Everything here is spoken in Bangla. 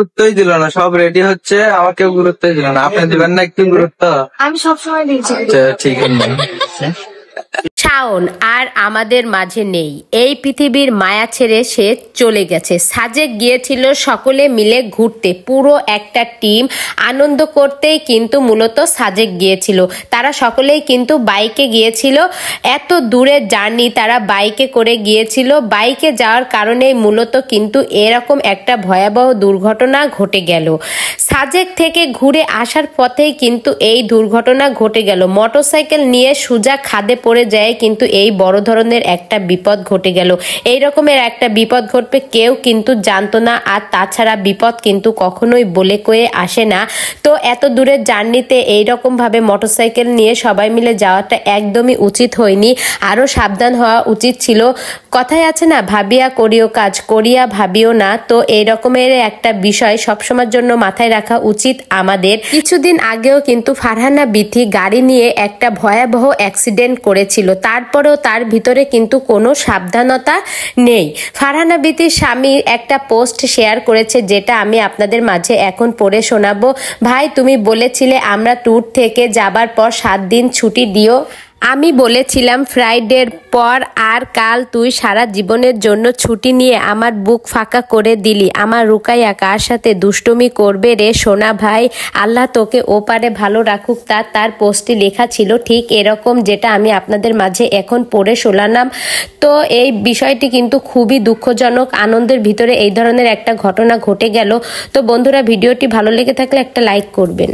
গুরুত্বই দিল না, সব রেডি হচ্ছে, আমাকে গুরুত্বই দিল না। আপনি দিবেন না একটু গুরুত্ব? আমি সবসময় দিয়েছি। আচ্ছা, ঠিক আছে। শাওন আর আমাদের মাঝে নেই, এই পৃথিবীর মায়া ছেড়ে সে চলে গেছে। সাজেক গিয়েছিল সকলে মিলে ঘুরতে, পুরো একটা টিম আনন্দ করতেই কিন্তু মূলত সাজেক গিয়েছিল। তারা সকলেই কিন্তু বাইকে গিয়েছিল, এত দূরের জার্নি তারা বাইকে করে গিয়েছিল। বাইকে যাওয়ার কারণেই মূলত কিন্তু এরকম একটা ভয়াবহ দুর্ঘটনা ঘটে গেল। সাজেক থেকে ঘুরে আসার পথেই কিন্তু এই দুর্ঘটনা ঘটে গেল। মোটরসাইকেল নিয়ে সোজা খাদে পড়ে যায়, কিন্তু এই বড় ধরনের একটা বিপদ ঘটে গেল। এই রকমের একটা বিপদ ঘটবে কেউ কিন্তু জানতো না। আর তাছাড়া বিপদ কিন্তু কখনোই বলে কয়ে আসে না। তো এত দূরের জার্নিতে এইরকম ভাবে মোটরসাইকেল নিয়ে সবাই মিলে যাওয়াটা একদমই উচিত হয়নি, আরো সাবধান হওয়া উচিত ছিল। কথায় আছে না, ভাবিয়া করিও কাজ, করিয়া ভাবিও না। তো এই রকমের একটা বিষয় সবসময়ের জন্য মাথায় রাখা উচিত আমাদের। কিছুদিন আগেও কিন্তু ফারহানা বিথি গাড়ি নিয়ে একটা ভয়াবহ অ্যাক্সিডেন্ট করেছিল, তারপরেও তার ভিতরে কিন্তু কোনো সাবধানতা নেই। ফারহানা বিথির স্বামী একটা পোস্ট শেয়ার করেছে, যেটা আমি আপনাদের মাঝে এখন পড়ে শোনাবো। ভাই, তুমি বলেছিলে আমরা ট্যুর থেকে যাবার পর 7 দিন ছুটি দিও। আমি বলেছিলাম ফ্রাইডের পর, আর কাল তুই সারা জীবনের জন্য ছুটি নিয়ে আমার বুক ফাঁকা করে দিলি। আমার রুকাইয়া কার সাথে দুষ্টুমি করবে রে সোনা ভাই, আল্লাহ তোকে ওপারে ভালো রাখুক। তার পোস্টে লেখা ছিল ঠিক এরকম, যেটা আমি আপনাদের মাঝে এখন পড়ে শোনালাম। তো এই বিষয়টি কিন্তু খুবই দুঃখজনক। আনন্দের ভিতরে এই ধরনের একটা ঘটনা ঘটে গেল। তো বন্ধুরা, ভিডিওটি ভালো লেগে থাকলে একটা লাইক করবেন।